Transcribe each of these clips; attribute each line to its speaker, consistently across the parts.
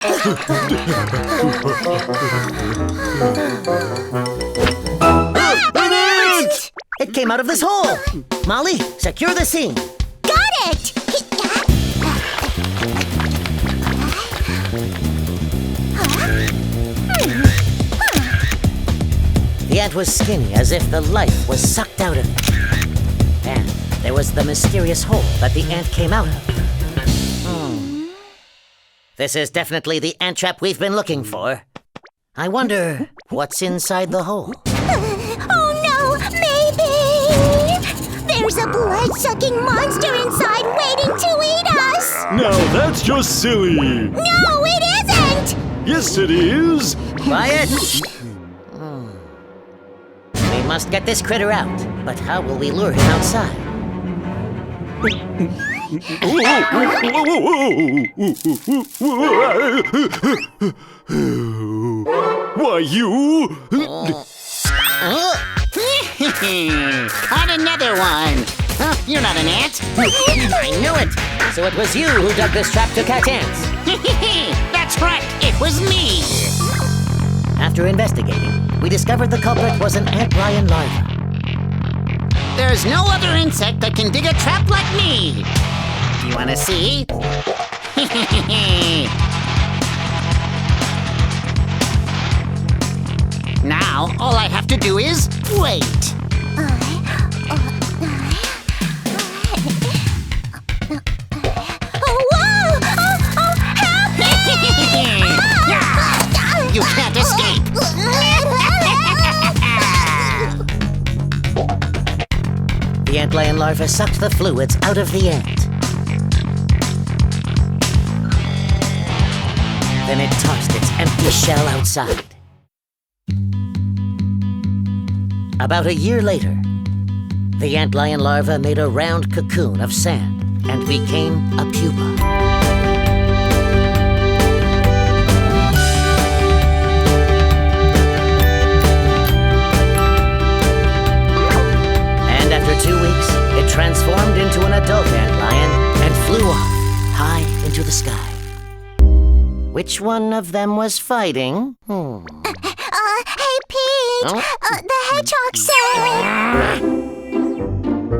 Speaker 1: It came out of this hole! Molly, secure the scene!
Speaker 2: Got it!
Speaker 1: The ant was skinny, as if the life was sucked out of it. And there was the mysterious hole that the ant came out of. This is definitely the ant trap we've been looking for. I wonder what's inside the hole.
Speaker 2: Oh no, maybe! There's a blood-sucking monster inside waiting to eat us!
Speaker 3: Now that's just silly!
Speaker 2: No, it isn't!
Speaker 3: Yes, it is!
Speaker 1: Quiet! We must get this critter out, but how will we lure him outside?
Speaker 3: Why, you?
Speaker 4: Caught another one! Huh, you're not an ant!
Speaker 1: I knew it! So it was you who dug this trap to catch ants!
Speaker 4: That's right, it was me!
Speaker 1: After investigating, we discovered the culprit was an antlion larva.
Speaker 4: There's no other insect that can dig a trap like me! You wanna see? Now, all I have to do is wait. You can't escape!
Speaker 1: The antlion larva sucked the fluids out of the ant. Then it tossed its empty shell outside. About a year later, the antlion larva made a round cocoon of sand and became a pupa. And after 2 weeks, it transformed into an adult antlion and flew off high into the sky. Which one of them was fighting?
Speaker 2: Hey, Pete! The hedgehog said...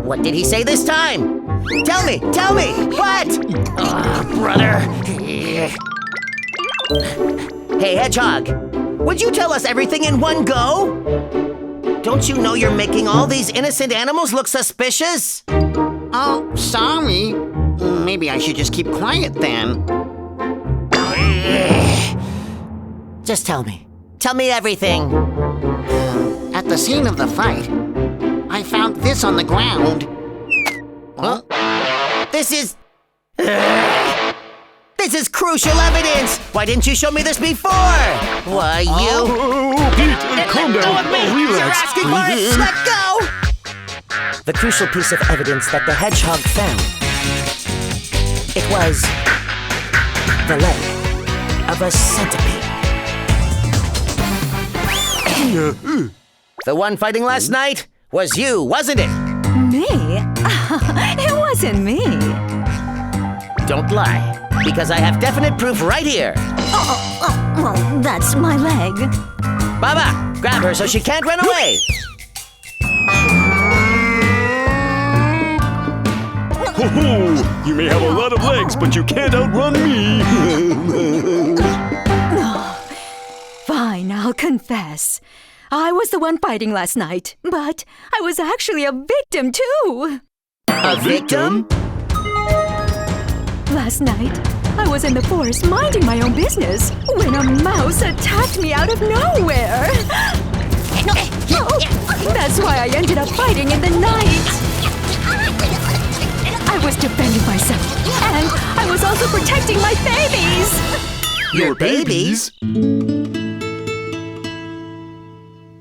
Speaker 1: What did he say this time? Tell me! What? Brother. Hey, hedgehog, would you tell us everything in one go? Don't you know you're making all these innocent animals look suspicious?
Speaker 4: Oh, sorry. Maybe I should just keep quiet then.
Speaker 1: Just tell me. Tell me everything.
Speaker 4: At the scene of the fight, I found this on the ground.
Speaker 1: Huh? This is crucial evidence! Why didn't you show me this before? Why, you...
Speaker 3: Pete, calm down.
Speaker 1: Go with me!
Speaker 3: Relax.
Speaker 1: You're asking for it! Let go! The crucial piece of evidence that the hedgehog found. It was... the leg of a centipede. The one fighting last night was you, wasn't it?
Speaker 5: Me? It wasn't me.
Speaker 1: Don't lie, because I have definite proof right here.
Speaker 5: Well, that's my leg.
Speaker 1: Baba, grab her so she can't run away.
Speaker 3: Ho-ho! You may have a lot of legs, but you can't outrun me!
Speaker 5: Fine, I'll confess. I was the one fighting last night, but I was actually a victim too.
Speaker 1: A victim?
Speaker 5: Last night, I was in the forest minding my own business when a mouse attacked me out of nowhere. That's why I ended up fighting in the night. I was defending myself, and I was also protecting my babies.
Speaker 1: Your babies?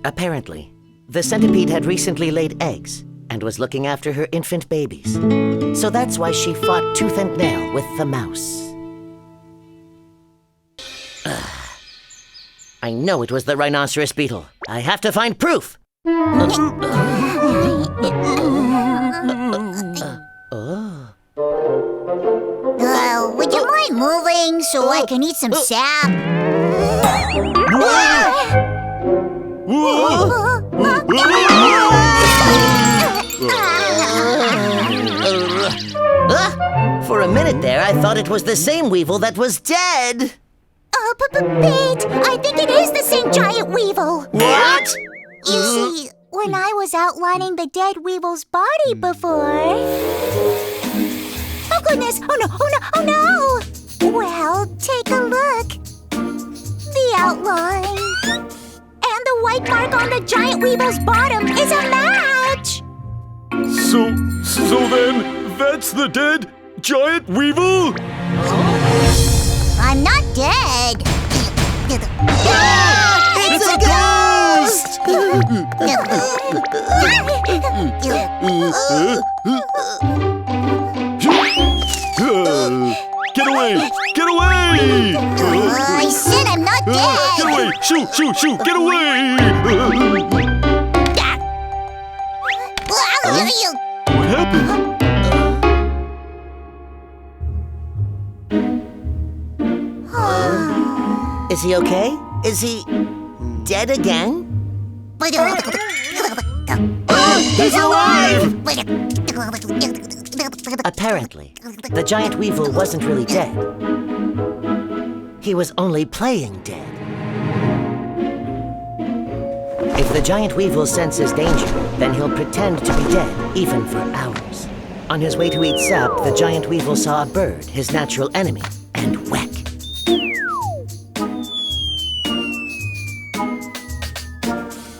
Speaker 1: Apparently, the centipede had recently laid eggs and was looking after her infant babies. So that's why she fought tooth and nail with the mouse. I know it was the rhinoceros beetle. I have to find proof.
Speaker 2: Would you mind moving so I can eat some sap.
Speaker 1: For a minute there, I thought it was the same Weevil that was dead.
Speaker 2: Pete, I think it is the same giant Weevil.
Speaker 1: What?
Speaker 2: You see, when I was outlining the dead Weevil's body before... Oh, goodness! Oh, no! Oh, no! Oh, no! Well, take a look. The outline. And the white mark on the giant Weevil's bottom is a match!
Speaker 3: So then, that's the dead giant Weevil?
Speaker 2: I'm not dead.
Speaker 1: It's a ghost!
Speaker 3: Get away! Get away!
Speaker 2: I said I'm not dead.
Speaker 3: Get away! Shoot! Shoot! Shoot! Get away! What happened?
Speaker 1: Is he okay? Is he dead again?
Speaker 3: He's alive!
Speaker 1: Apparently, the giant Weevil wasn't really dead. He was only playing dead. If the giant Weevil senses danger, then he'll pretend to be dead, even for hours. On his way to eat sap, the giant Weevil saw a bird, his natural enemy, and whack.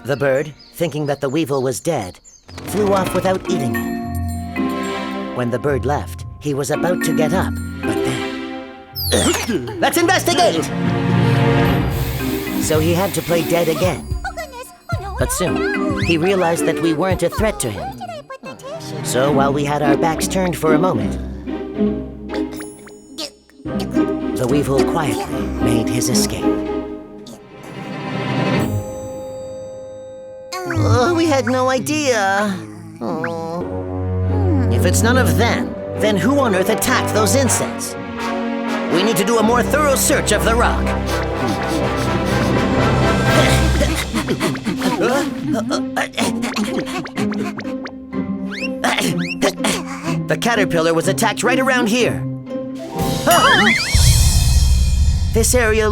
Speaker 1: The bird, thinking that the Weevil was dead, flew off without eating it. When the bird left, he was about to get up, but then... Let's investigate! So he had to play dead again. But soon, he realized that we weren't a threat to him. So while we had our backs turned for a moment, the Weevil quietly made his escape. Oh, we had no idea. Oh. If it's none of them, then who on earth attacked those insects? We need to do a more thorough search of the rock. The caterpillar was attacked right around here. Oh. This area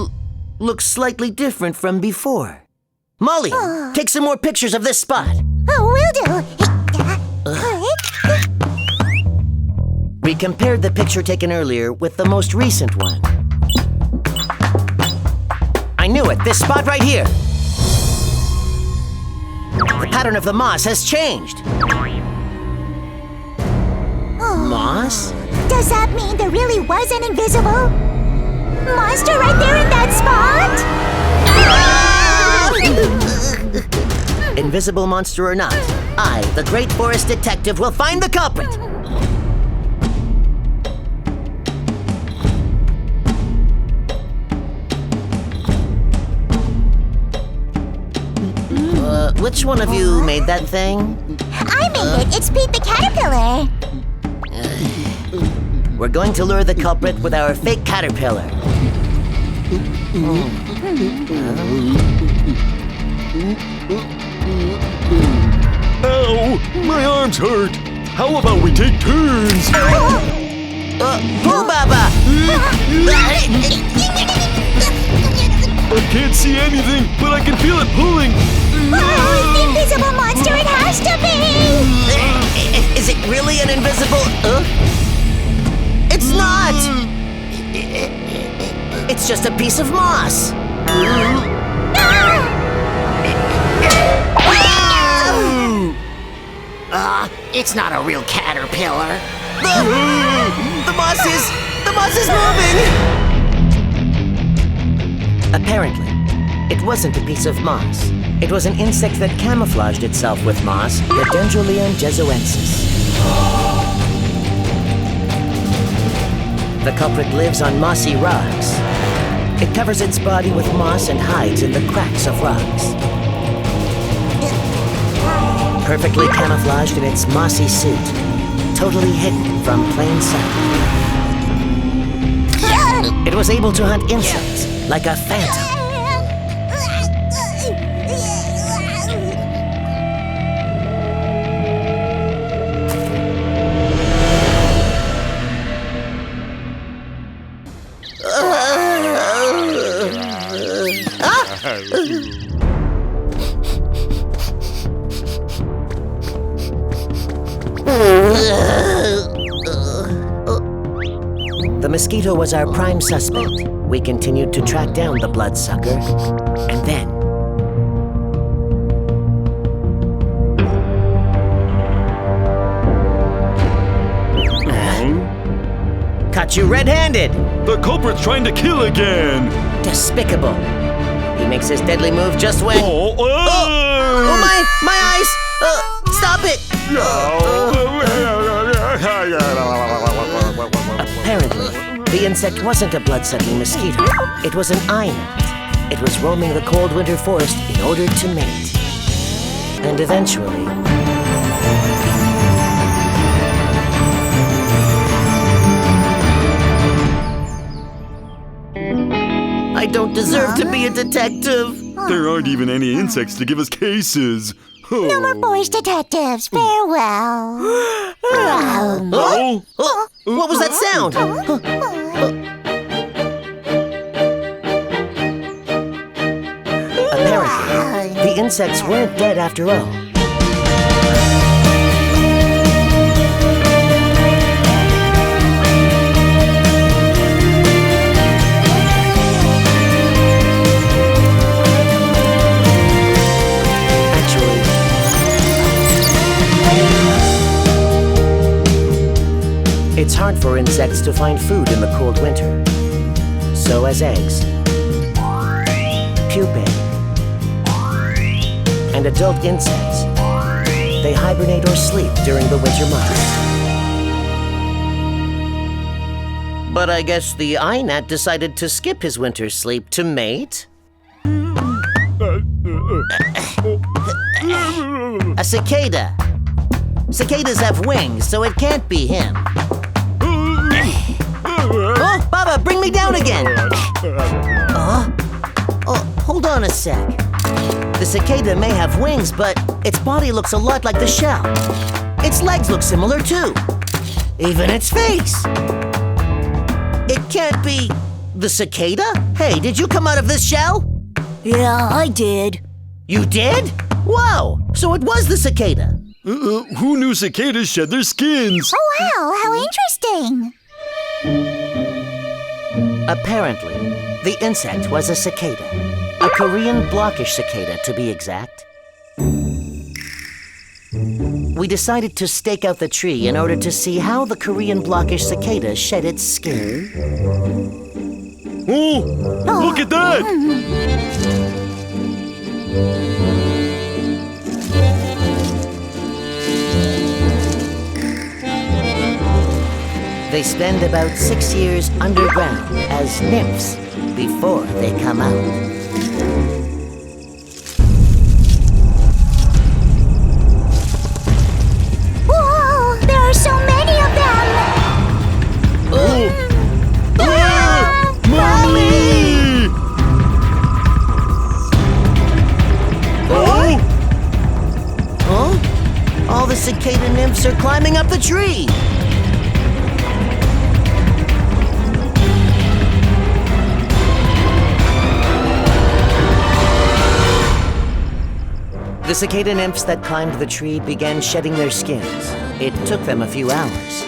Speaker 1: looks slightly different from before. Molly, take some more pictures of this spot.
Speaker 2: Oh, will do.
Speaker 1: We compared the picture taken earlier with the most recent one. I knew it, this spot right here. The pattern of the moss has changed. Moss?
Speaker 2: Does that mean there really was an invisible monster right there in that spot?
Speaker 1: Invisible monster or not, I, the great forest detective, will find the culprit. Which one of you made that thing?
Speaker 2: I made it. It's Peet the caterpillar.
Speaker 1: We're going to lure the culprit with our fake caterpillar.
Speaker 3: Ow! My arms hurt! How about we take turns?
Speaker 1: Pull, Baba!
Speaker 3: I can't see anything, but I can feel it pulling!
Speaker 2: Oh, the invisible monster, it has to be!
Speaker 1: Is it really an invisible... It's not! It's just a piece of moss.
Speaker 4: It's not a real caterpillar.
Speaker 1: The moss is moving! Apparently, it wasn't a piece of moss. It was an insect that camouflaged itself with moss, the Dendroleon jesuensis. The culprit lives on mossy rocks. It covers its body with moss and hides in the cracks of rocks. Perfectly camouflaged in its mossy suit, totally hidden from plain sight. It was able to hunt insects like a phantom. The mosquito was our prime suspect. We continued to track down the bloodsucker, and then... Caught you red-handed!
Speaker 3: The culprit's trying to kill again!
Speaker 1: Despicable. He makes his deadly move just when... Oh, my eyes! Stop it! Apparently, the insect wasn't a blood-sucking mosquito. It was an eye gnat. It was roaming the cold winter forest in order to mate. And eventually... I don't deserve to be a detective.
Speaker 3: There aren't even any insects to give us cases.
Speaker 2: No more forest detectives. Farewell.
Speaker 3: Oh?
Speaker 1: What was that sound? Apparently, the insects weren't dead after all. It's hard for insects to find food in the cold winter. So as eggs, pupae, and adult insects, they hibernate or sleep during the winter months. But I guess the eye gnat decided to skip his winter sleep to mate. A cicada. Cicadas have wings, so it can't be him. Oh, Baba, bring me down again! Hold on a sec. The cicada may have wings, but its body looks a lot like the shell. Its legs look similar too. Even its face. It can't be the cicada? Hey, did you come out of this shell?
Speaker 2: Yeah, I did.
Speaker 1: You did? Wow, so it was the cicada.
Speaker 3: Who knew cicadas shed their skins?
Speaker 2: Oh, wow, how interesting.
Speaker 1: Apparently, the insect was a cicada. A Korean blockish cicada, to be exact. We decided to stake out the tree in order to see how the Korean blockish cicada shed its skin.
Speaker 3: Oh, look at that!
Speaker 1: They spend about 6 years underground as nymphs before they come out.
Speaker 2: Whoa, there are so many of them!
Speaker 3: Mommy!
Speaker 1: Huh? All the cicada nymphs are climbing up the tree! The cicada nymphs that climbed the tree began shedding their skins. It took them a few hours.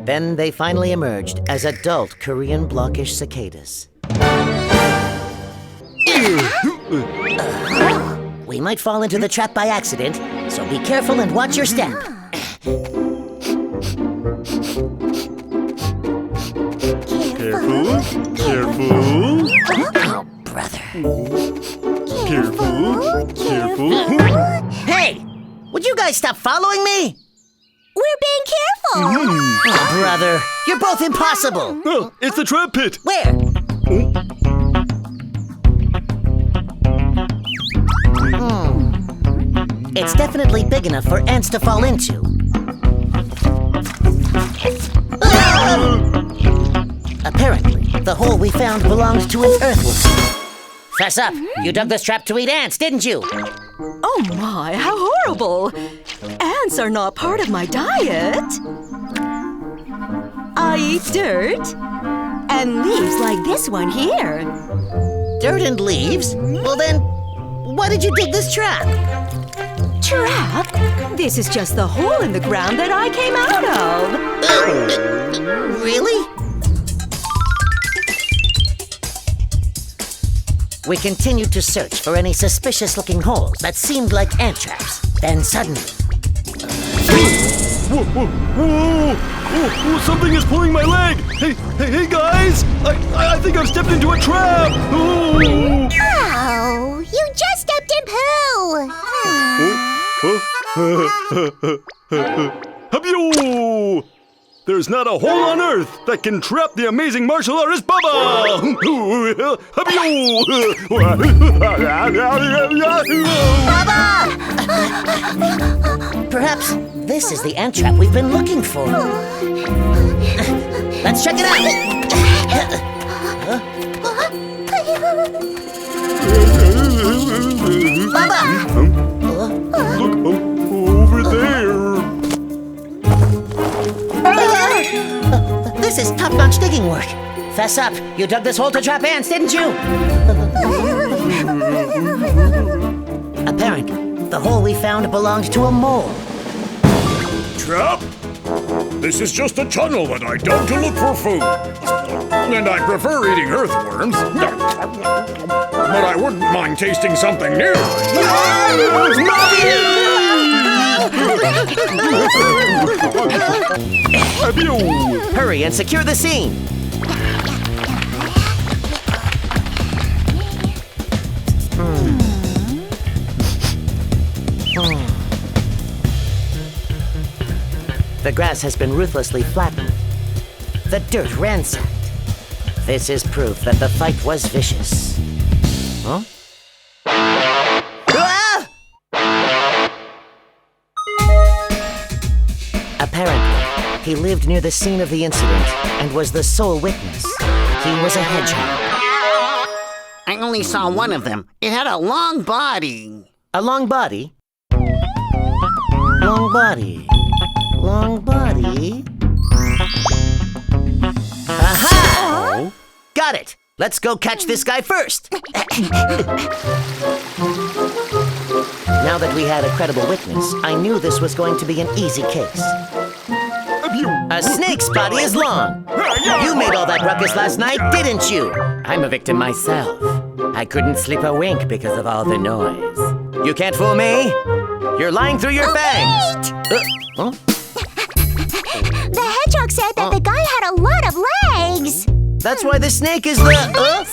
Speaker 1: Then they finally emerged as adult Korean blockish cicadas. We might fall into the trap by accident, so be careful and watch your step.
Speaker 3: Careful. Careful.
Speaker 1: Oh, brother.
Speaker 3: Careful. Careful.
Speaker 1: Hey! Would you guys stop following me?
Speaker 2: We're being careful.
Speaker 1: Oh, brother, you're both impossible.
Speaker 3: Oh, it's the trap pit.
Speaker 1: Where? It's definitely big enough for ants to fall into. Apparently, the hole we found belonged to an earthworm. Fess up, you dug this trap to eat ants, didn't you?
Speaker 5: Oh my, how horrible! Ants are not part of my diet. I eat dirt and leaves like this one here.
Speaker 1: Dirt and leaves? Well then, why did you dig this trap?
Speaker 5: Trap? This is just the hole in the ground that I came out of.
Speaker 1: Really? We continued to search for any suspicious-looking holes that seemed like ant traps. Then suddenly...
Speaker 3: Whoa, whoa, whoa! Oh, something is pulling my leg! Hey, guys! I think I've stepped into a trap! Oh,
Speaker 2: Oh, you just stepped in poo.
Speaker 3: Habyo! There's not a hole on earth that can trap the amazing martial artist Bubba!
Speaker 1: Perhaps this is the ant trap we've been looking for. Let's check it out! Bubba!
Speaker 3: Look over there!
Speaker 1: This is top-notch digging work. Fess up, you dug this hole to trap ants, didn't you? Apparently, the hole we found belonged to a mole.
Speaker 6: Trap? This is just a tunnel that I dug to look for food. And I prefer eating earthworms. But I wouldn't mind tasting something new.
Speaker 1: Hurry and secure the scene. The grass has been ruthlessly flattened. The dirt ransacked. This is proof that the fight was vicious. Huh? Ah! Apparently, he lived near the scene of the incident and was the sole witness. He was a hedgehog.
Speaker 4: I only saw one of them. It had a long body.
Speaker 1: A long body? Long body. Long body. Aha! Got it! Let's go catch this guy first! Now that we had a credible witness, I knew this was going to be an easy case. A snake's body is long. You made all that ruckus last night, didn't you? I'm a victim myself. I couldn't sleep a wink because of all the noise. You can't fool me. You're lying through your fangs. Huh?
Speaker 2: The hedgehog said that the guy had a lot of legs.
Speaker 1: That's why the snake is the...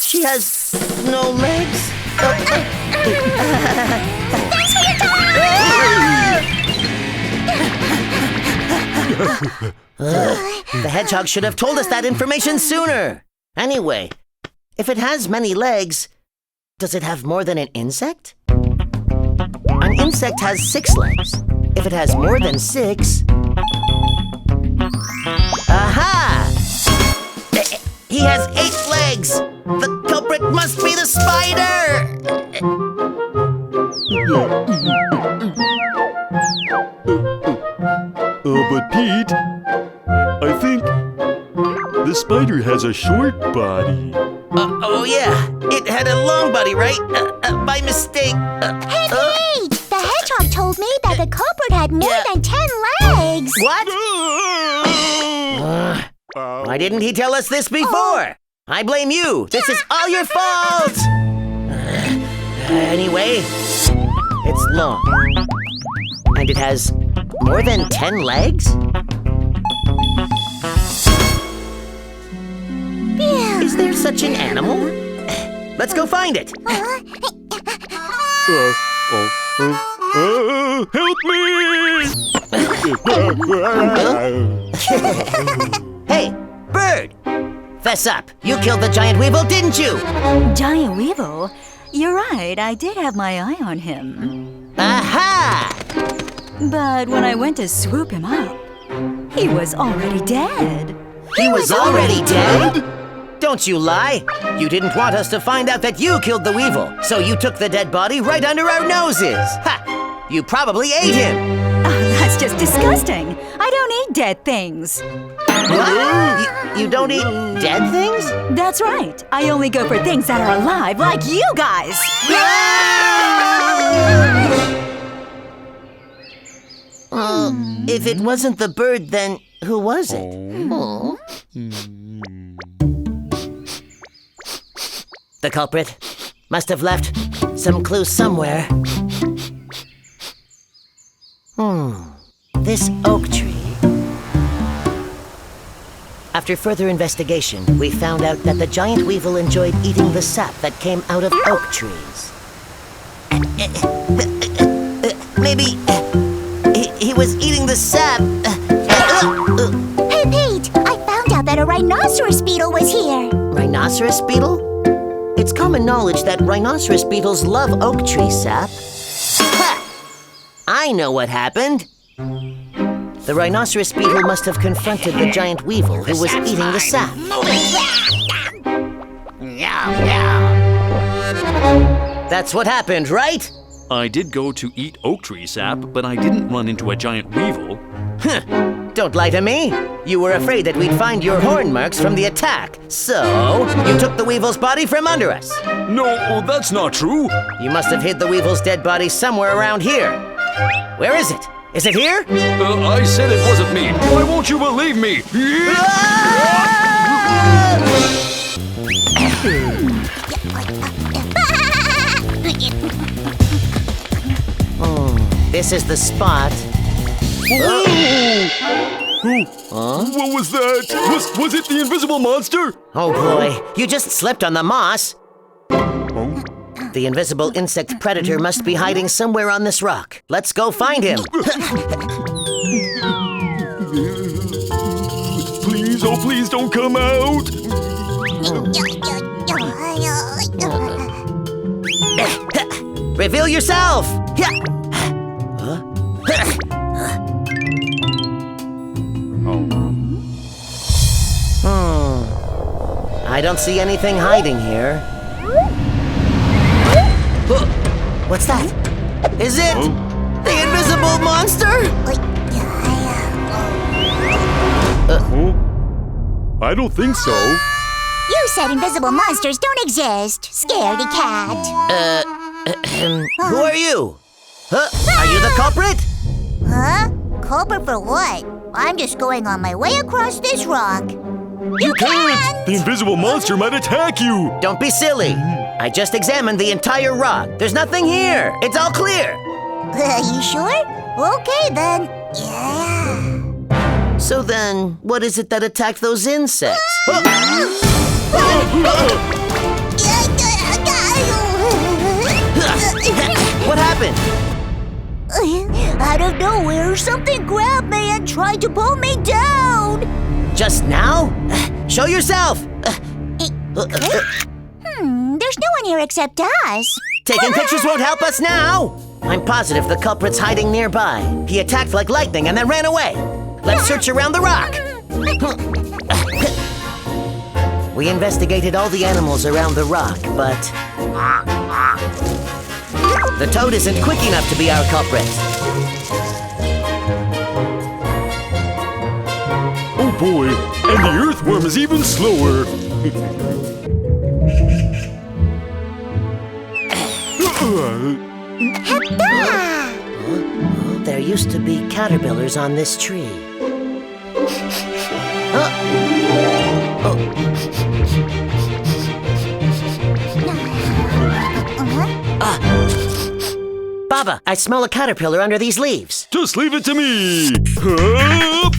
Speaker 1: She has no legs?
Speaker 2: Thanks for your time!
Speaker 1: The hedgehog should have told us that information sooner. Anyway, if it has many legs, does it have more than an insect? An insect has 6 legs. If it has more than 6... Aha! He has 8 legs! The culprit must be the spider!
Speaker 3: But Pete, I think the spider has a short body.
Speaker 1: Oh yeah, it had a long body, right? By mistake.
Speaker 2: Hey, Pete! The hedgehog told me that the culprit had more than 10 legs.
Speaker 1: What? Why didn't he tell us this before? I blame you. This is all your fault. Anyway, it's long. And it has more than 10 legs? Is there such an animal? Let's go find it.
Speaker 3: Help me!
Speaker 1: Hey, bird! Fess up. You killed the giant weevil, didn't you?
Speaker 5: Giant Weevil? You're right, I did have my eye on him.
Speaker 1: Aha!
Speaker 5: But when I went to swoop him up, he was already dead.
Speaker 1: He was already dead? Don't you lie. You didn't want us to find out that you killed the weevil, so you took the dead body right under our noses. Ha! You probably ate him.
Speaker 5: Oh, that's just disgusting. I don't eat dead things.
Speaker 1: What? You don't eat dead things?
Speaker 5: That's right. I only go for things that are alive, like you guys.
Speaker 1: If it wasn't the bird, then who was it? Oh. The culprit must have left some clues somewhere. This oak tree. After further investigation, we found out that the giant weevil enjoyed eating the sap that came out of oak trees. Maybe he was eating the sap.
Speaker 2: Hey, Pete, I found out that a rhinoceros beetle was here.
Speaker 1: Rhinoceros beetle? It's common knowledge that rhinoceros beetles love oak tree sap. Ha! I know what happened. The rhinoceros beetle must have confronted the giant weevil who was eating the sap. That's what happened, right?
Speaker 3: I did go to eat oak tree sap, but I didn't run into a giant weevil.
Speaker 1: Don't lie to me. You were afraid that we'd find your horn marks from the attack, so you took the weevil's body from under us.
Speaker 3: No, that's not true.
Speaker 1: You must have hid the weevil's dead body somewhere around here. Where is it? Is it here?
Speaker 3: I said it wasn't me. Why won't you believe me?
Speaker 1: This is the spot.
Speaker 3: What was that? Was it the invisible monster?
Speaker 1: Oh boy, you just slipped on the moss. The invisible insect predator must be hiding somewhere on this rock. Let's go find him.
Speaker 3: Please, oh please don't come out.
Speaker 1: Reveal yourself. I don't see anything hiding here. What's that? Is it the invisible monster?
Speaker 3: I don't think so.
Speaker 2: You said invisible monsters don't exist, scaredy cat.
Speaker 1: Who are you? Are you the culprit?
Speaker 2: Huh? Culprit for what? I'm just going on my way across this rock. You can't!
Speaker 3: The invisible monster might attack you.
Speaker 1: Don't be silly. I just examined the entire rock. There's nothing here. It's all clear.
Speaker 2: You sure? Okay then. Yeah.
Speaker 1: So then, what is it that attacked those insects? What happened?
Speaker 2: Out of nowhere, something grabbed me and tried to pull me down.
Speaker 1: Just now? Show yourself.
Speaker 2: There's no one here except us.
Speaker 1: Taking pictures won't help us now. I'm positive the culprit's hiding nearby. He attacked like lightning and then ran away. Let's search around the rock. We investigated all the animals around the rock, but the toad isn't quick enough to be our culprit.
Speaker 3: Oh boy, and the earthworm is even slower.
Speaker 1: There used to be caterpillars on this tree. Baba, I smell a caterpillar under these leaves.
Speaker 3: Just leave it to me. Hup.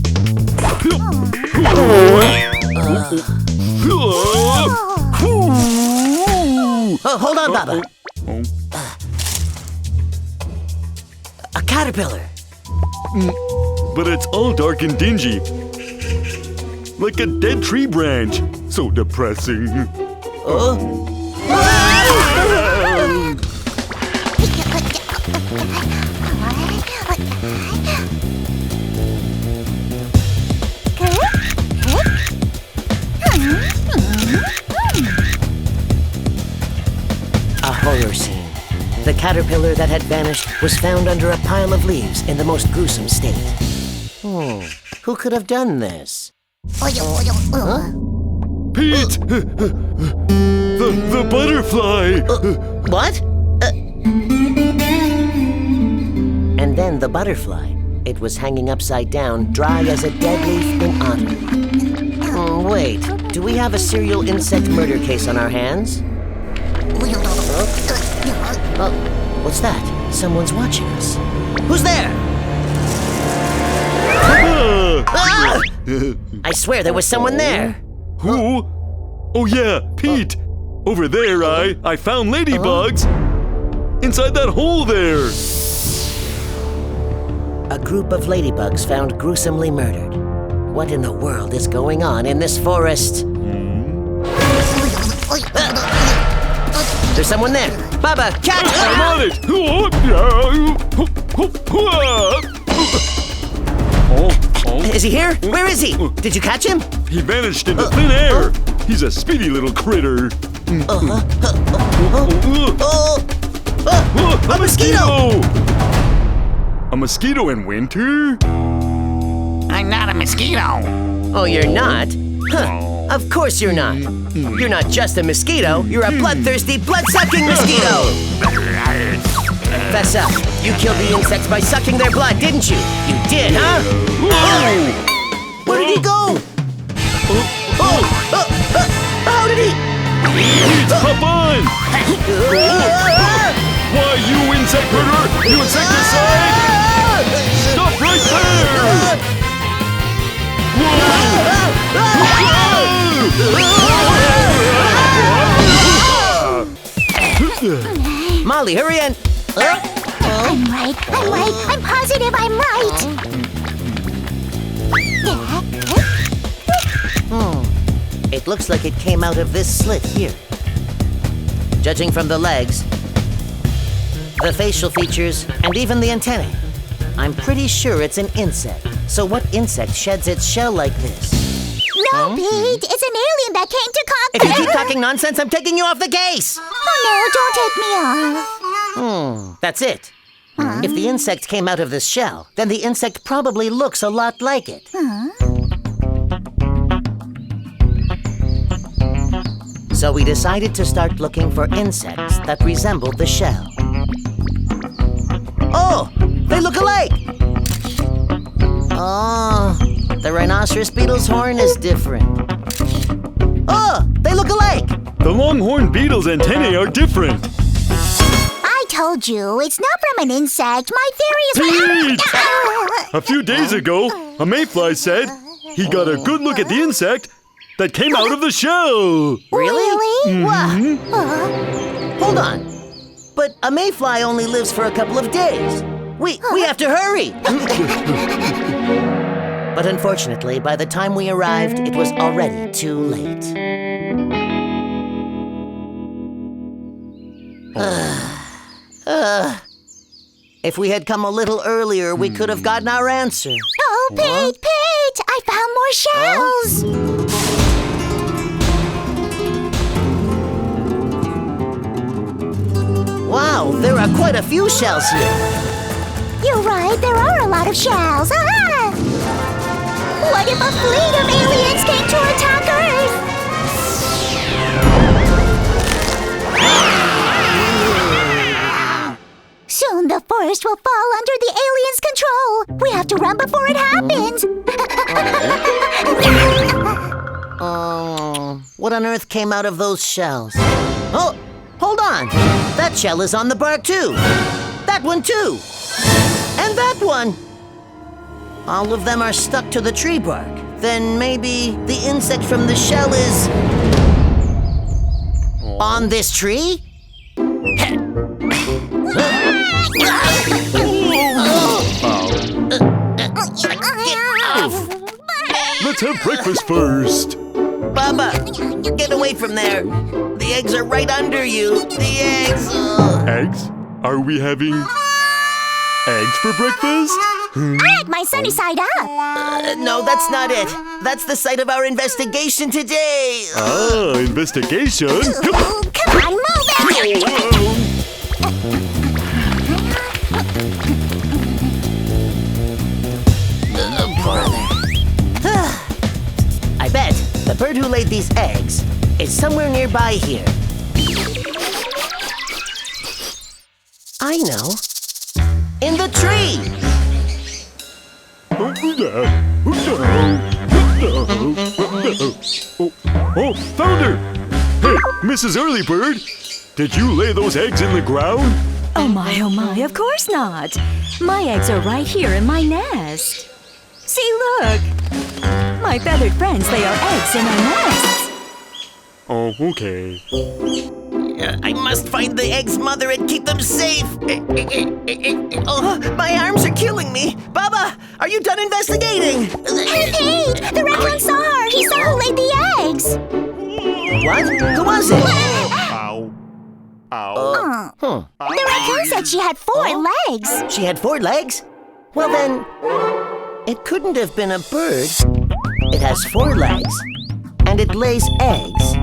Speaker 1: Oh, hold on, Baba. A caterpillar.
Speaker 3: But it's all dark and dingy. Like a dead tree branch. So depressing.
Speaker 1: A horror scene. The caterpillar that had vanished was found under a pile of leaves in the most gruesome state. Who could have done this?
Speaker 3: Pete! The butterfly!
Speaker 1: What? And then the butterfly. It was hanging upside down, dry as a dead leaf in autumn. Wait, do we have a serial insect murder case on our hands? What's that? Someone's watching us. Who's there? Ah! I swear there was someone there.
Speaker 3: Who? Oh yeah, Pete! Over there, I found ladybugs! Inside that hole there!
Speaker 1: A group of ladybugs found gruesomely murdered. What in the world is going on in this forest? There's someone there. Baba, catch!
Speaker 3: I'm on it!
Speaker 1: Is he here? Where is he? Did you catch him?
Speaker 3: He vanished into thin air! He's a speedy little critter!
Speaker 1: A mosquito!
Speaker 3: A mosquito in winter?
Speaker 4: I'm not a mosquito.
Speaker 1: Oh, you're not? Huh. Of course you're not. You're not just a mosquito. You're a bloodthirsty, blood-sucking mosquito! Fess up. You killed the insects by sucking their blood, didn't you? You did, huh? Where did he go? How did he?
Speaker 3: Pete, hop on! Why, you insect murderer! You insecticide! Stop right there!
Speaker 1: Molly, hurry in!
Speaker 2: I'm right. I'm positive I'm right.
Speaker 1: It looks like it came out of this slit here. Judging from the legs, the facial features, and even the antennae, I'm pretty sure it's an insect. So what insect sheds its shell like this?
Speaker 2: No, Pete, it's an alien that came to conquer.
Speaker 1: If you keep talking nonsense, I'm taking you off the case!
Speaker 2: Oh no, don't take me off.
Speaker 1: That's it. If the insect came out of this shell, then the insect probably looks a lot like it. So we decided to start looking for insects that resembled the shell. Oh, they look alike! Oh, the rhinoceros beetle's horn is different. Oh, they look alike!
Speaker 3: The longhorn beetle's antennae are different.
Speaker 2: I told you, it's not from an insect. My theory is...
Speaker 3: Pete! A few days ago, a mayfly said he got a good look at the insect that came out of the shell.
Speaker 1: Really? Wow. Hold on. But a mayfly only lives for a couple of days. We have to hurry. But unfortunately, by the time we arrived, it was already too late. If we had come a little earlier, we could have gotten our answer.
Speaker 2: Oh, Pete! I found more shells!
Speaker 1: Wow, there are quite a few shells here.
Speaker 2: You're right, there are a lot of shells. What if a fleet of aliens came to attack Earth? Soon the forest will fall under the aliens' control. We have to run before it happens.
Speaker 1: What on earth came out of those shells? Oh, hold on. That shell is on the bark too. that one too. And that one. All of them are stuck to the tree bark. Then maybe the insect from the shell is... on this tree?
Speaker 3: Let's have breakfast first.
Speaker 1: Bubba, get away from there. The eggs are right under you. The eggs.
Speaker 3: Eggs? Are we having eggs for breakfast?
Speaker 2: I like my sunny side up.
Speaker 1: No, that's not it. That's the site of our investigation today.
Speaker 3: Ah, investigation?
Speaker 2: Come on, move it.
Speaker 1: I bet the bird who laid these eggs is somewhere nearby here. I know. In the tree!
Speaker 3: Oh, found her! Hey, Mrs. Earlybird, did you lay those eggs in the ground?
Speaker 5: Oh my, of course not. My eggs are right here in my nest. See, look. My feathered friends lay our eggs in our nests.
Speaker 3: Oh, okay.
Speaker 1: I must find the egg's mother and keep them safe. Oh, my arms are killing me. Baba, are you done investigating?
Speaker 2: Hey, Pete! The raccoon saw her. He saw who laid the eggs.
Speaker 1: What? Who was it?
Speaker 3: Ow. Ow.
Speaker 2: The raccoon said she had 4 legs.
Speaker 1: She had 4 legs? Well then, it couldn't have been a bird. It has 4 legs, and it lays eggs.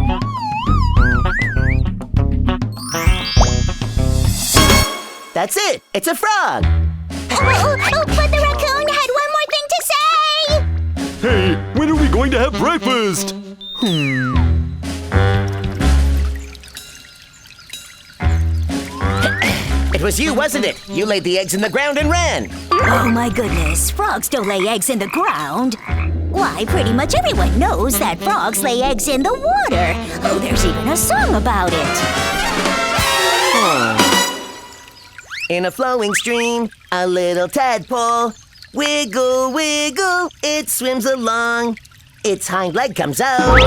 Speaker 1: That's it! It's a frog!
Speaker 2: But the raccoon had one more thing to say!
Speaker 3: Hey, when are we going to have breakfast?
Speaker 1: It was you, wasn't it? You laid the eggs in the ground and ran!
Speaker 2: Oh my goodness, frogs don't lay eggs in the ground. Why, pretty much everyone knows that frogs lay eggs in the water. Oh, there's even a song about it.
Speaker 1: In a flowing stream, a little tadpole. Wiggle, wiggle, it swims along. Its hind leg comes out.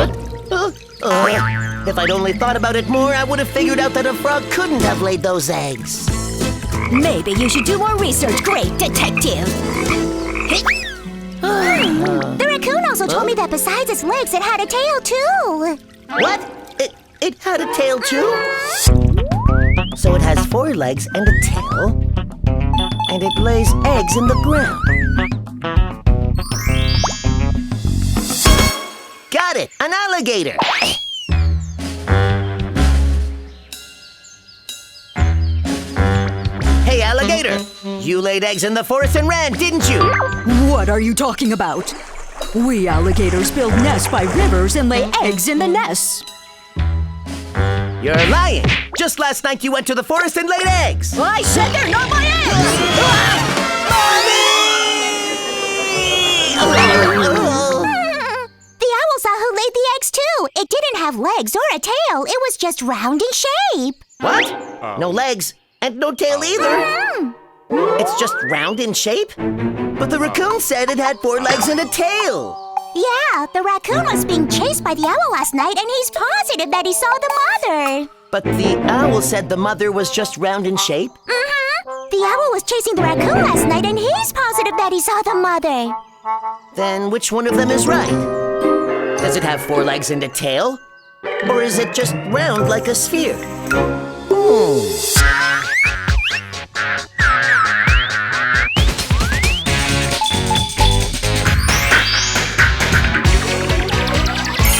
Speaker 1: If I'd only thought about it more, I would have figured out that a frog couldn't have laid those eggs.
Speaker 2: Maybe you should do more research, great detective. The raccoon also told me that besides its legs, it had a tail too.
Speaker 1: What? It had a tail too? So it has 4 legs and a tail, and it lays eggs in the ground. Got it! An alligator! Hey, alligator! You laid eggs in the forest and ran, didn't you?
Speaker 5: What are you talking about? We alligators build nests by rivers and lay eggs in the nests.
Speaker 1: You're lying! Just last night you went to the forest and laid eggs!
Speaker 5: I said they're not my eggs!
Speaker 2: The owl saw who laid the eggs too. It didn't have legs or a tail. It was just round in shape.
Speaker 1: What? No legs and no tail either. It's just round in shape? But the raccoon said it had 4 legs and a tail.
Speaker 2: Yeah, the raccoon was being chased by the owl last night, and he's positive that he saw the mother.
Speaker 1: But the owl said the mother was just round in shape?
Speaker 2: The owl was chasing the raccoon last night, and he's positive that he saw the mother.
Speaker 1: Then which one of them is right? Does it have 4 legs and a tail? Or is it just round like a sphere?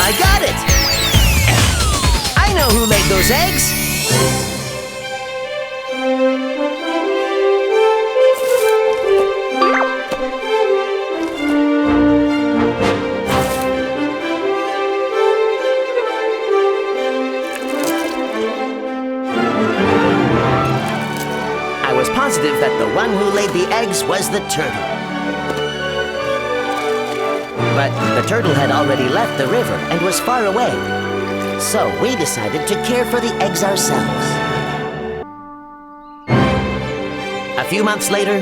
Speaker 1: I got it! I know who laid those eggs! I was positive that the one who laid the eggs was the turtle. But the turtle had already left the river and was far away. So we decided to care for the eggs ourselves. A few months later,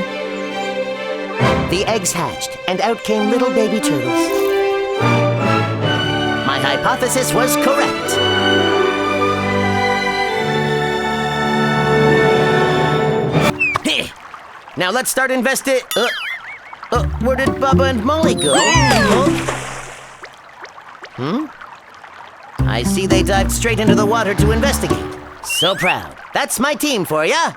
Speaker 1: the eggs hatched, and out came little baby turtles. My hypothesis was correct. Now let's start where did Bubba and Molly go? I see they dived straight into the water to investigate. So proud. That's my team for ya.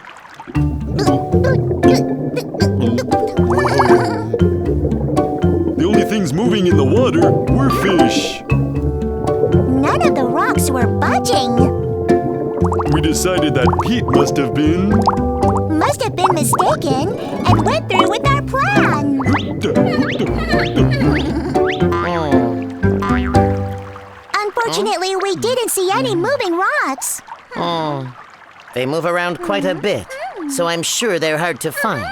Speaker 3: The only things moving in the water were fish.
Speaker 2: None of the rocks were budging.
Speaker 3: We decided that Pete must have been
Speaker 2: mistaken and went through with our plan. Unfortunately, we didn't see any moving rocks.
Speaker 1: They move around quite a bit, so I'm sure they're hard to find.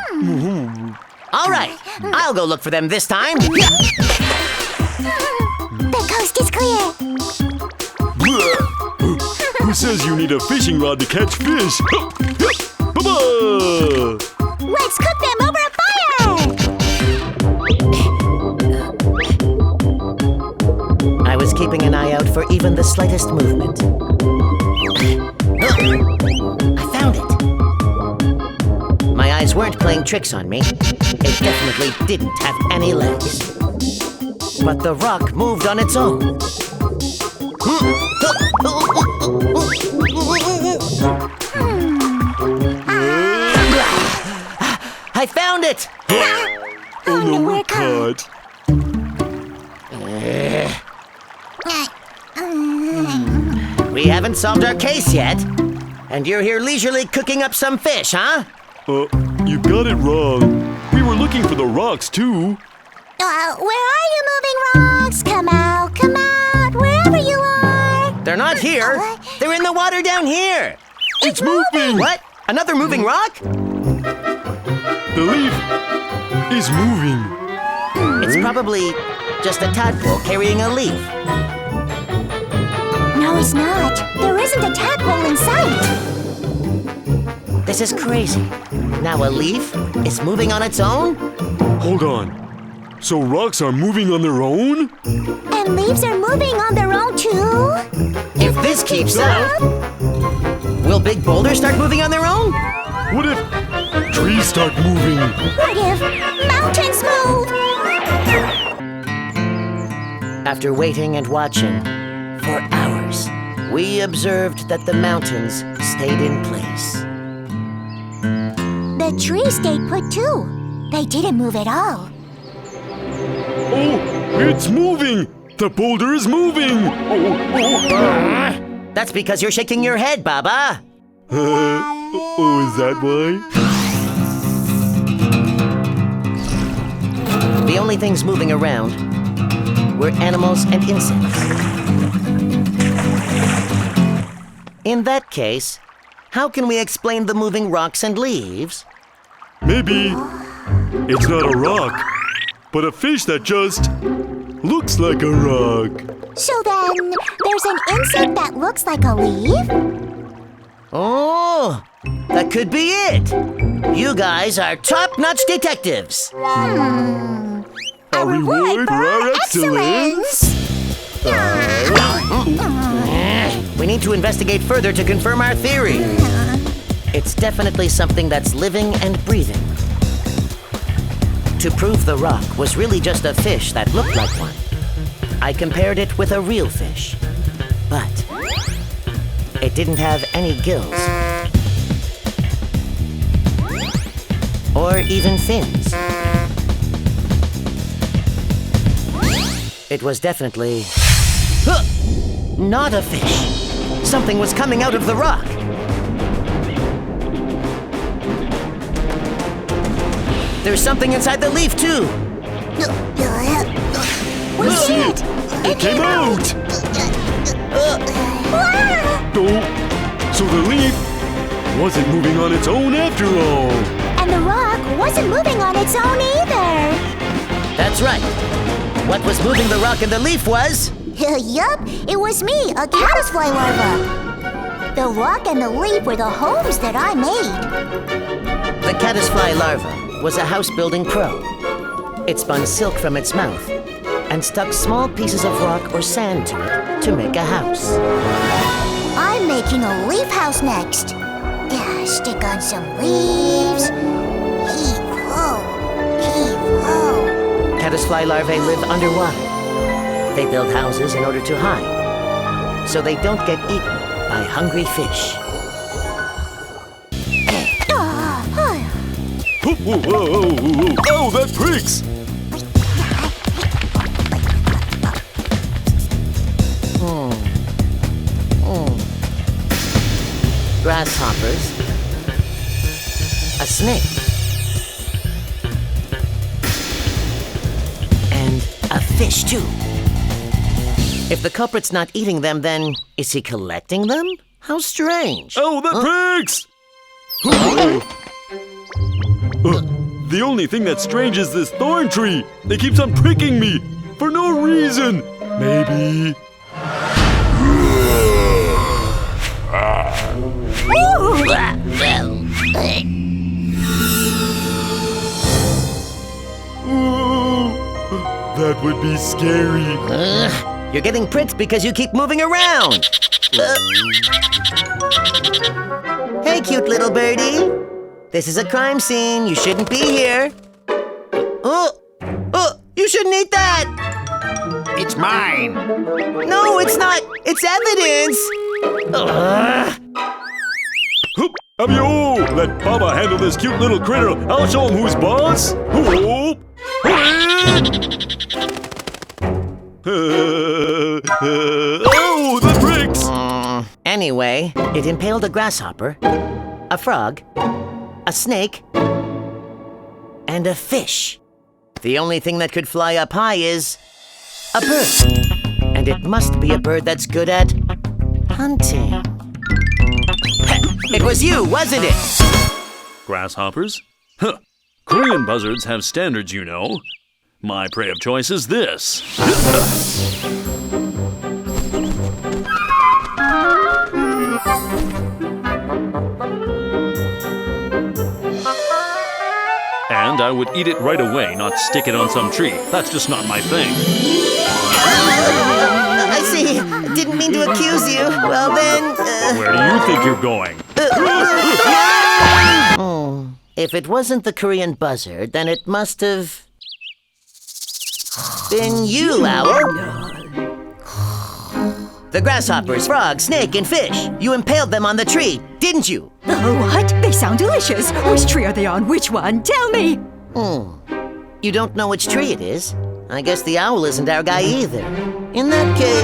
Speaker 1: All right, I'll go look for them this time.
Speaker 2: The coast is clear.
Speaker 3: Who says you need a fishing rod to catch fish?
Speaker 2: Let's cook them over a fire!
Speaker 1: I was keeping an eye out for even the slightest movement. I found it. My eyes weren't playing tricks on me. It definitely didn't have any legs. But the rock moved on its own. I found it!
Speaker 3: Oh no, we're caught.
Speaker 1: We haven't solved our case yet. And you're here leisurely cooking up some fish, huh?
Speaker 3: You got it wrong. We were looking for the rocks, too.
Speaker 2: Where are you, moving rocks? Come out, wherever you are.
Speaker 1: They're not here. They're in the water down here.
Speaker 3: It's moving!
Speaker 1: What? Another moving rock?
Speaker 3: The leaf is moving.
Speaker 1: It's probably just a tadpole carrying a leaf.
Speaker 2: No, it's not. There isn't a tadpole in sight.
Speaker 1: This is crazy. Now a leaf is moving on its own?
Speaker 3: Hold on. So rocks are moving on their own?
Speaker 2: And leaves are moving on their own, too?
Speaker 1: If this keeps up, will big boulders start moving on their own?
Speaker 3: What if trees start moving?
Speaker 2: What if mountains move?
Speaker 1: After waiting and watching for hours, we observed that the mountains stayed in place.
Speaker 2: The trees stayed put, too. They didn't move at all.
Speaker 3: Oh, it's moving! The boulder is moving!
Speaker 1: That's because you're shaking your head, Baba.
Speaker 3: Is that why?
Speaker 1: The only things moving around were animals and insects. In that case, how can we explain the moving rocks and leaves?
Speaker 3: Maybe it's not a rock, but a fish that just looks like a rock.
Speaker 2: So then, there's an insect that looks like a leaf?
Speaker 1: Oh, that could be it. You guys are top-notch detectives.
Speaker 2: A reward for our excellence!
Speaker 1: We need to investigate further to confirm our theory. It's definitely something that's living and breathing. To prove the rock was really just a fish that looked like one, I compared it with a real fish. But it didn't have any gills. Or even fins. It was definitely not a fish. Something was coming out of the rock. There's something inside the leaf, too.
Speaker 2: We see it!
Speaker 3: It came out! So the leaf wasn't moving on its own after all.
Speaker 2: And the rock wasn't moving on its own either.
Speaker 1: That's right. What was moving the rock and the leaf was...
Speaker 2: Yup, it was me, a caddisfly larva. The rock and the leaf were the homes that I made.
Speaker 1: The Caddisfly larva was a house-building pro. It spun silk from its mouth and stuck small pieces of rock or sand to it to make a house.
Speaker 2: I'm making a leaf house next. Stick on some leaves. Heave-ho, heave-ho.
Speaker 1: Caddisfly larvae live underwater. They build houses in order to hide, so they don't get eaten by hungry fish.
Speaker 3: Oh, that pricks!
Speaker 1: Grasshoppers, a snake, and a fish too. If the culprit's not eating them, then is he collecting them? How strange.
Speaker 3: Oh, that pricks! The only thing that's strange is this thorn tree. It keeps on pricking me for no reason. Maybe. That would be scary.
Speaker 1: You're getting pricked because you keep moving around. Hey, cute little birdie. This is a crime scene. You shouldn't be here. You shouldn't eat that.
Speaker 4: It's mine.
Speaker 1: No, it's not. It's evidence.
Speaker 3: Abio! Let Baba handle this cute little critter. I'll show him who's boss. Oh, the bricks!
Speaker 1: Anyway, it impaled a grasshopper, a frog, a snake, and a fish. The only thing that could fly up high is a bird. And it must be a bird that's good at hunting. It was you, wasn't it?
Speaker 3: Grasshoppers? Huh. Korean buzzards have standards, you know. My prey of choice is this. And I would eat it right away, not stick it on some tree. That's just not my thing.
Speaker 1: I see. Didn't mean to accuse you. Well then...
Speaker 3: Where do you think you're going?
Speaker 1: If it wasn't the Korean buzzard, then it must have... been you, Owl. The grasshoppers, frog, snake, and fish. You impaled them on the tree, didn't you?
Speaker 5: What? They sound delicious. Which tree are they on? Which one? Tell me.
Speaker 1: You don't know which tree it is? I guess the owl isn't our guy either. In that case...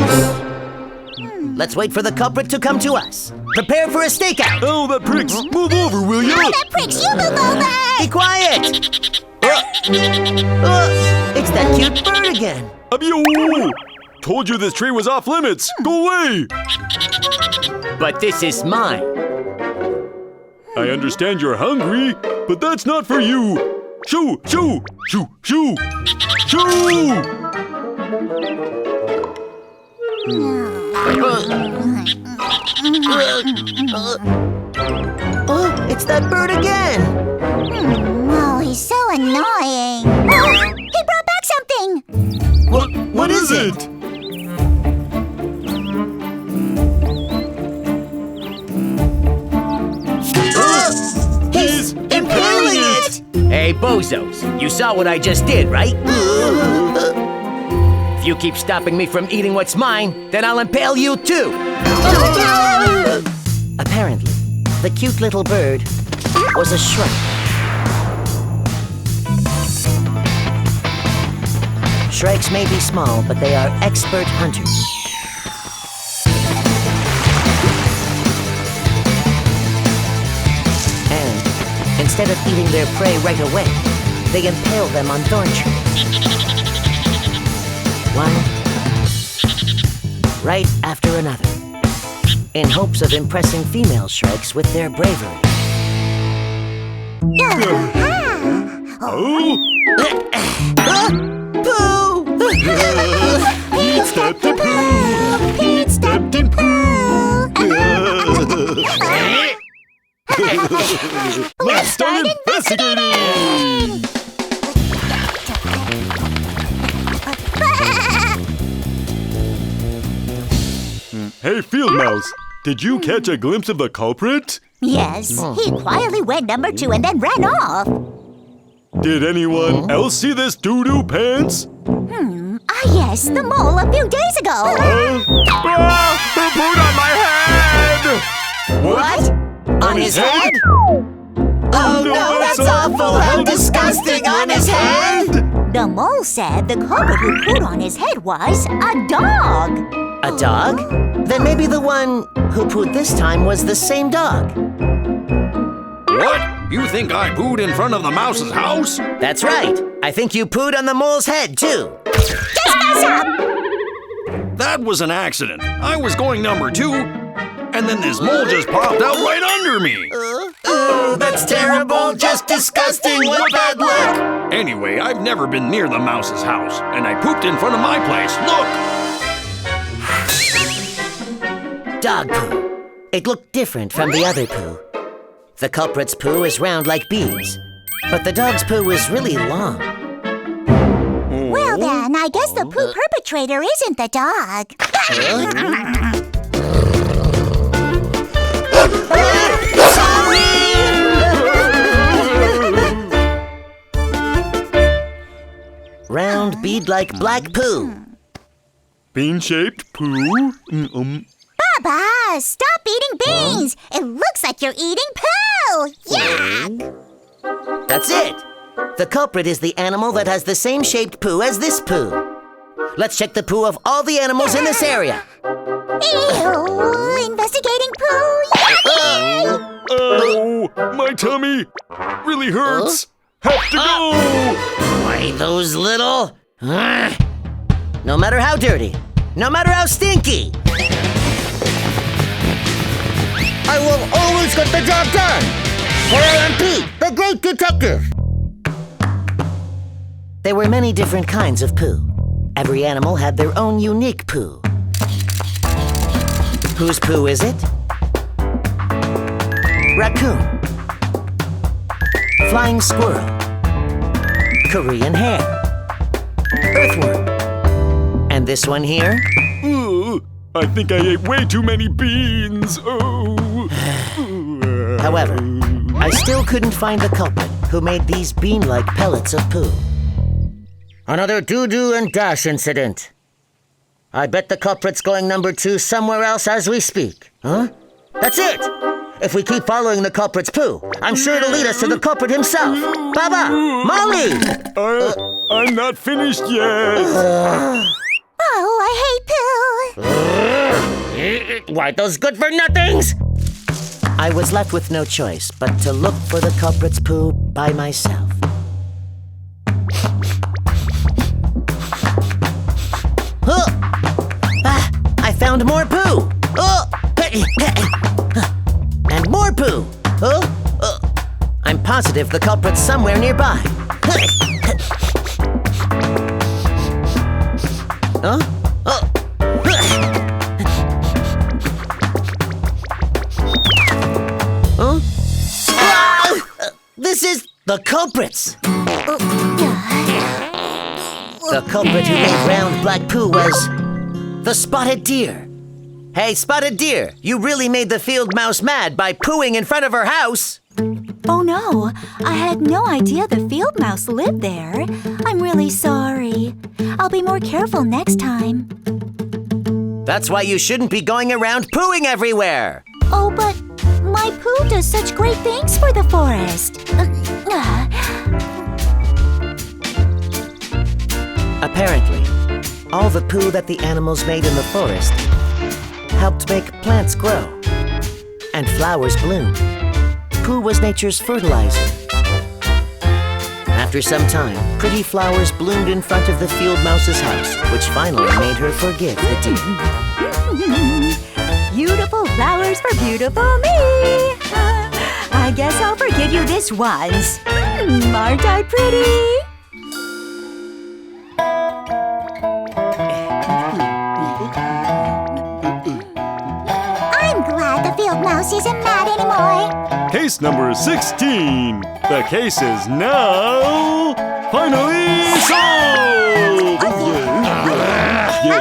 Speaker 1: let's wait for the culprit to come to us. Prepare for a stakeout.
Speaker 3: Oh, that pricks! Move over, will you?
Speaker 2: Oh, that pricks! You move over!
Speaker 1: Be quiet! It's that cute bird again.
Speaker 3: Abio! Told you this tree was off limits. Go away!
Speaker 1: But this is mine.
Speaker 3: I understand you're hungry, but that's not for you. Shoo! Shoo! Shoo! Shoo! Shoo!
Speaker 1: It's that bird again.
Speaker 2: Oh, he's so annoying. He brought back something.
Speaker 1: What is it? He's impaling it! Hey, bozos, you saw what I just did, right? If you keep stopping me from eating what's mine, then I'll impale you too! Apparently, the cute little bird was a shrike. Shrikes may be small, but they are expert hunters. And instead of eating their prey right away, they impale them on thorn trees. One right after another, in hopes of impressing female shrikes with their bravery.
Speaker 3: Oh!
Speaker 1: Pooh!
Speaker 3: Pete stepped in poo!
Speaker 2: Pete stepped in poo!
Speaker 3: Let's start investigating! Hey, Field Mouse, did you catch a glimpse of the culprit?
Speaker 2: Yes, he quietly went number 2 and then ran off.
Speaker 3: Did anyone else see this Doodoo pants?
Speaker 2: Yes, the mole a few days ago.
Speaker 3: The boot on my head!
Speaker 1: What? On his head? Oh no, that's awful! How disgusting! On his head!
Speaker 2: The mole said the culprit who pooed on his head was a dog.
Speaker 1: A dog? Then maybe the one who pooed this time was the same dog.
Speaker 6: What? You think I pooed in front of the mouse's house?
Speaker 1: That's right. I think you pooed on the mole's head, too.
Speaker 6: That was an accident. I was going number 2, and then this mole just popped out right under me.
Speaker 1: Oh, that's terrible. Just disgusting. What bad luck.
Speaker 6: Anyway, I've never been near the mouse's house, and I pooped in front of my place. Look!
Speaker 1: Dog poo. It looked different from the other poo. The culprit's poo is round like bees, but the dog's poo is really long.
Speaker 2: Well then, I guess the poo perpetrator isn't the dog.
Speaker 1: Round bead-like black poo.
Speaker 3: Bean-shaped poo?
Speaker 2: Baba, stop eating beans! It looks like you're eating poo! Yuck!
Speaker 1: That's it! The culprit is the animal that has the same shaped poo as this poo. Let's check the poo of all the animals in this area.
Speaker 2: Ew! Investigating poo!
Speaker 3: Oh, my tummy really hurts. Have to go!
Speaker 1: Why, those little... No matter how dirty, no matter how stinky, I will always get the job done! For I am Peet, the great detective! There were many different kinds of poo. Every animal had their own unique poo. Whose poo is it? Raccoon. Flying squirrel. Korean hare. Earthworm. And this one here?
Speaker 3: I think I ate way too many beans.
Speaker 1: However, I still couldn't find the culprit who made these bean-like pellets of poo. Another Doodoo and Dash incident. I bet the culprit's going number 2 somewhere else as we speak. Huh? That's it! If we keep following the culprit's poo, I'm sure it'll lead us to the culprit himself. Baba! Molly!
Speaker 3: I'm not finished yet.
Speaker 2: Oh, I hate poo!
Speaker 1: Why, those good-for-nothings? I was left with no choice but to look for the culprit's poo by myself. I found more poo! And more poo! I'm positive the culprit's somewhere nearby. This is the culprits! The culprit who made round black poo was the spotted deer. Hey, spotted deer, you really made the field mouse mad by pooing in front of her house.
Speaker 5: Oh no, I had no idea the field mouse lived there. I'm really sorry. I'll be more careful next time.
Speaker 1: That's why you shouldn't be going around pooing everywhere.
Speaker 5: Oh, but my poo does such great things for the forest.
Speaker 1: Apparently, all the poo that the animals made in the forest helped make plants grow and flowers bloom. Poo was nature's fertilizer. After some time, pretty flowers bloomed in front of the field mouse's house, which finally made her forgive the deer.
Speaker 5: Beautiful flowers for beautiful me. I guess I'll forgive you this once. Aren't I pretty?
Speaker 2: I'm glad the field mouse isn't mad anymore.
Speaker 3: Hey, case number 16. The case is now finally solved!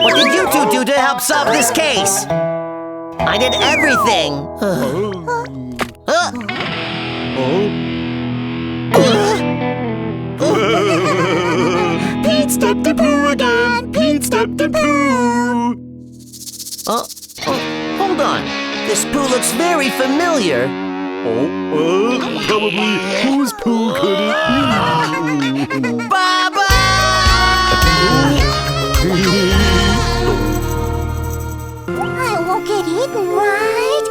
Speaker 1: What did you two do to help solve this case? I did everything.
Speaker 2: Pete stepped to poo again. Pete stepped to poo.
Speaker 1: Hold on. This poo looks very familiar.
Speaker 3: Probably whose poo could it be?
Speaker 1: Baba!
Speaker 2: I won't get eaten, right?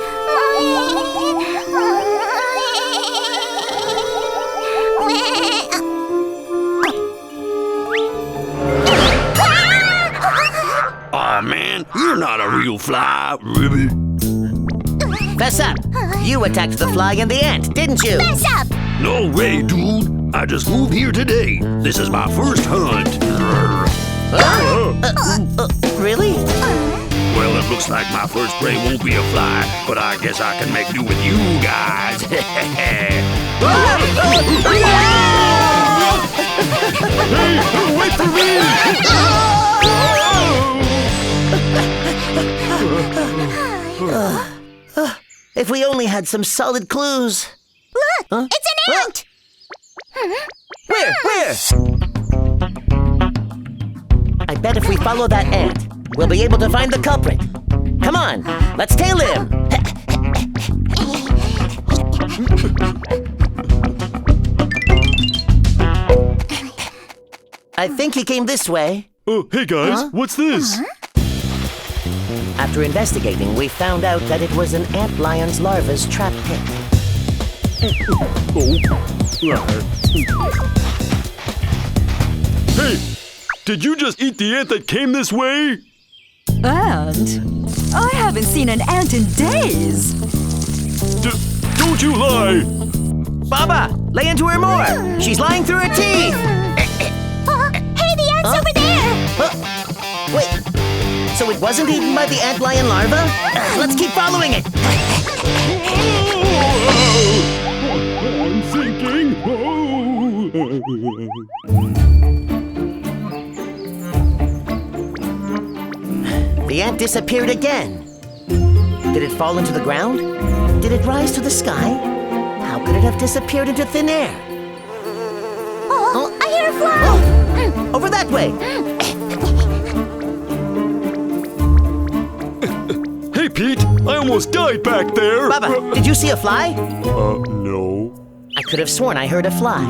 Speaker 6: Aw, man, you're not a real fly, Ribby.
Speaker 1: Fess up. You attacked the fly and the ant, didn't you?
Speaker 2: Mess up!
Speaker 6: No way, dude. I just moved here today. This is my first hunt.
Speaker 1: Really?
Speaker 6: Well, it looks like my first prey won't be a fly, but I guess I can make do with you guys.
Speaker 3: Hey, wait for me!
Speaker 1: If we only had some solid clues.
Speaker 2: Look! It's an ant!
Speaker 1: Where? I bet if we follow that ant, we'll be able to find the culprit. Come on, let's tail him. I think he came this way.
Speaker 3: Oh, hey guys, what's this?
Speaker 1: After investigating, we found out that it was an antlion's larva's trap pit.
Speaker 3: Hey, did you just eat the ant that came this way?
Speaker 5: Ant? I haven't seen an ant in days.
Speaker 3: Don't you lie!
Speaker 1: Baba, lay into her more. She's lying through her teeth.
Speaker 2: Hey, the ant's over there!
Speaker 1: Wait, so it wasn't eaten by the antlion larva? Let's keep following it.
Speaker 3: I'm sinking.
Speaker 1: The ant disappeared again. Did it fall into the ground? Did it rise to the sky? How could it have disappeared into thin air?
Speaker 2: Oh, I hear a fly!
Speaker 1: Over that way.
Speaker 3: Hey, Pete, I almost died back there.
Speaker 1: Baba, did you see a fly?
Speaker 3: No.
Speaker 1: I could have sworn I heard a fly.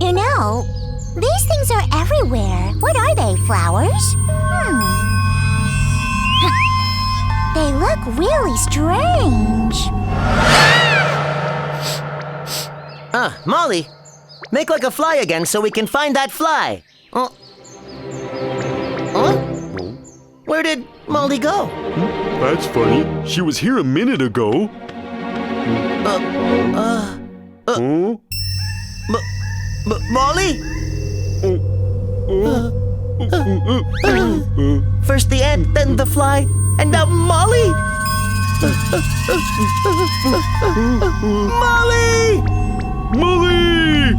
Speaker 2: You know, these things are everywhere. What are they, flowers? They look really strange.
Speaker 1: Molly, make like a fly again so we can find that fly. Where did Molly go?
Speaker 3: That's funny. She was here a minute ago.
Speaker 1: Molly? First the ant, then the fly, and now Molly? Molly!
Speaker 3: Molly!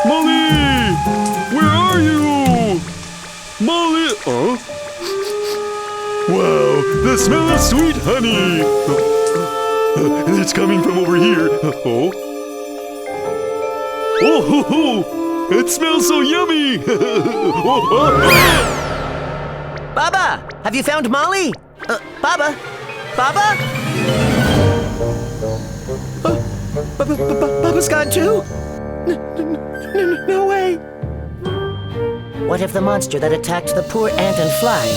Speaker 3: Molly! Where are you? Molly! Wow, the smell of sweet honey! It's coming from over here. Oh, it smells so yummy!
Speaker 1: Baba, have you found Molly? Baba? Baba? Baba's gone too? No way. What if the monster that attacked the poor ant and fly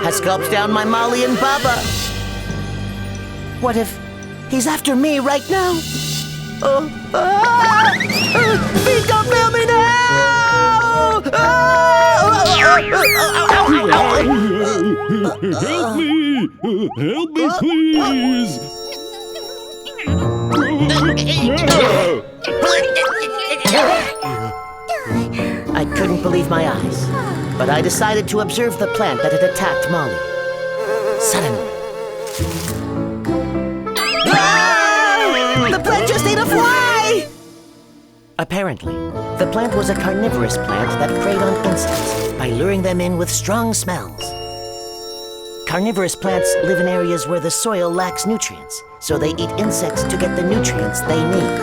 Speaker 1: has gulped down my Molly and Baba? What if he's after me right now? Please don't fail me now!
Speaker 3: Help me! Help me, please!
Speaker 1: I couldn't believe my eyes, but I decided to observe the plant that had attacked Molly. Suddenly... Ah! The plant just ate a fly! Apparently, the plant was a carnivorous plant that preyed on insects by luring them in with strong smells. Carnivorous plants live in areas where the soil lacks nutrients, so they eat insects to get the nutrients they need.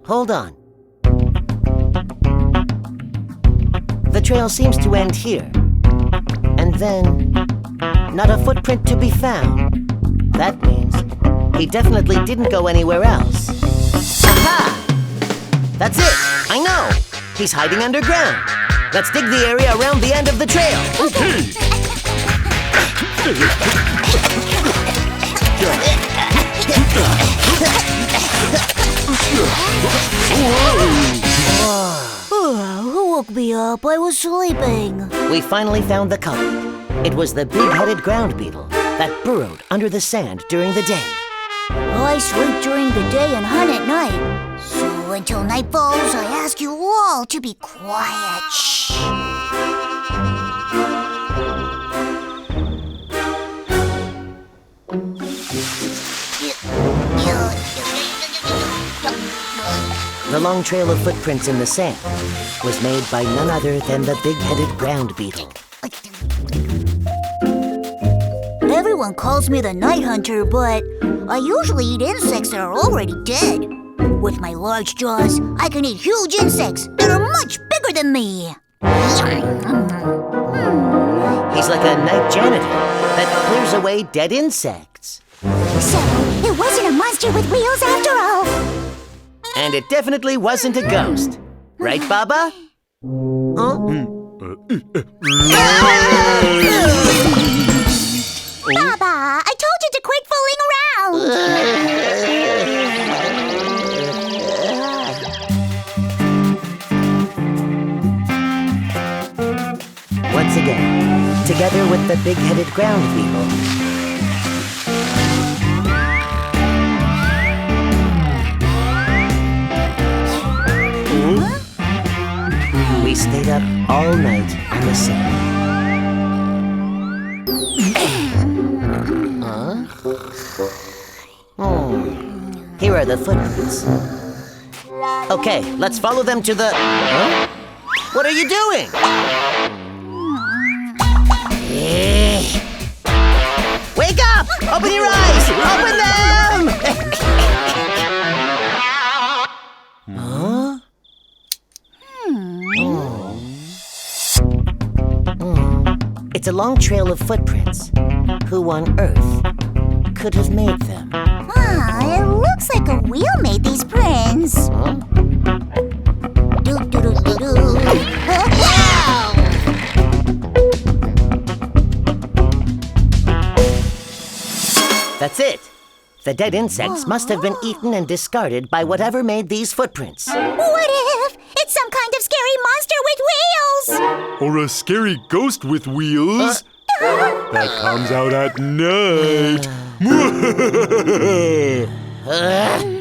Speaker 1: Hold on. The trail seems to end here. And then, not a footprint to be found. That means he definitely didn't go anywhere else. Aha! That's it! I know! He's hiding underground. Let's dig the area around the end of the trail.
Speaker 3: Okay!
Speaker 2: Who woke me up? I was sleeping.
Speaker 1: We finally found the culprit. It was the big-headed ground beetle that burrowed under the sand during the day.
Speaker 2: I sleep during the day and hunt at night. So until night falls, I ask you all to be quiet. Shh.
Speaker 1: The long trail of footprints in the sand was made by none other than the big-headed ground beetle.
Speaker 2: Everyone calls me the night hunter, but I usually eat insects that are already dead. With my large jaws, I can eat huge insects that are much bigger than me.
Speaker 1: He's like a night janitor that clears away dead insects.
Speaker 2: So, it wasn't a monster with wheels after all.
Speaker 1: And it definitely wasn't a ghost. Right, Baba? Huh?
Speaker 2: Baba, I told you to quit fooling around.
Speaker 1: Once again, together with the big-headed ground beetle, we stayed up all night on the sand. Here are the footprints. Okay, let's follow them to the... Huh? What are you doing? Wake up! Open your eyes! Open them! Huh? It's a long trail of footprints. Who on earth could have made them?
Speaker 2: It looks like a wheel made these prints.
Speaker 1: Huh?
Speaker 2: Doo-doo-doo-doo-doo. Wow!
Speaker 1: That's it. The dead insects must have been eaten and discarded by whatever made these footprints.
Speaker 2: What if it's some kind of scary monster with wheels?
Speaker 3: Or a scary ghost with wheels that comes out at night.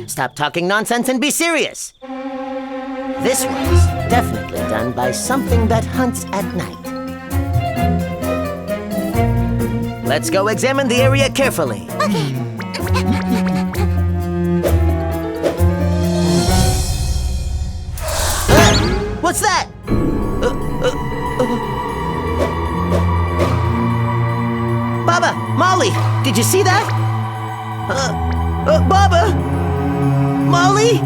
Speaker 1: Stop talking nonsense and be serious. This was definitely done by something that hunts at night. Let's go examine the area carefully.
Speaker 2: Okay.
Speaker 1: What's that? Baba, Molly, did you see that? Baba, Molly?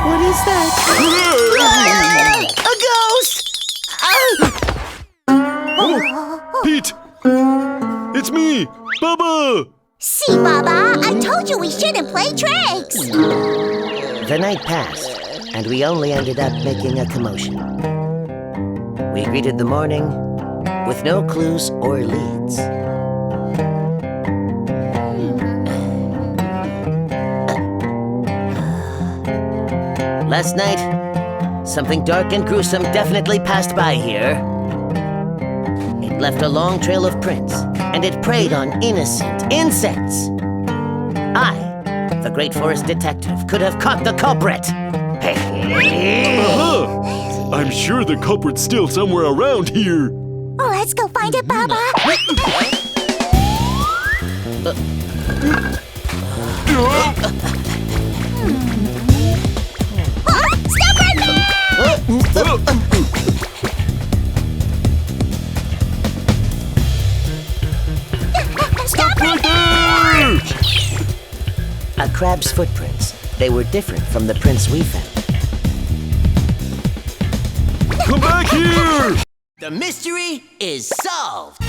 Speaker 1: What is that? A ghost!
Speaker 3: Pete! It's me, Baba!
Speaker 2: See, Baba, I told you we shouldn't play tricks.
Speaker 1: The night passed, and we only ended up making a commotion. We greeted the morning with no clues or leads. Last night, Something dark and gruesome definitely passed by here. It left a long trail of prints, and it preyed on innocent insects. I, the great forest detective, could have caught the culprit.
Speaker 3: I'm sure the culprit's still somewhere around here.
Speaker 2: Let's go find it, Baba. Stop right there! Stop right there!
Speaker 1: A crab's footprints. They were different from the prints we found.
Speaker 3: Come back here!
Speaker 4: The mystery is solved.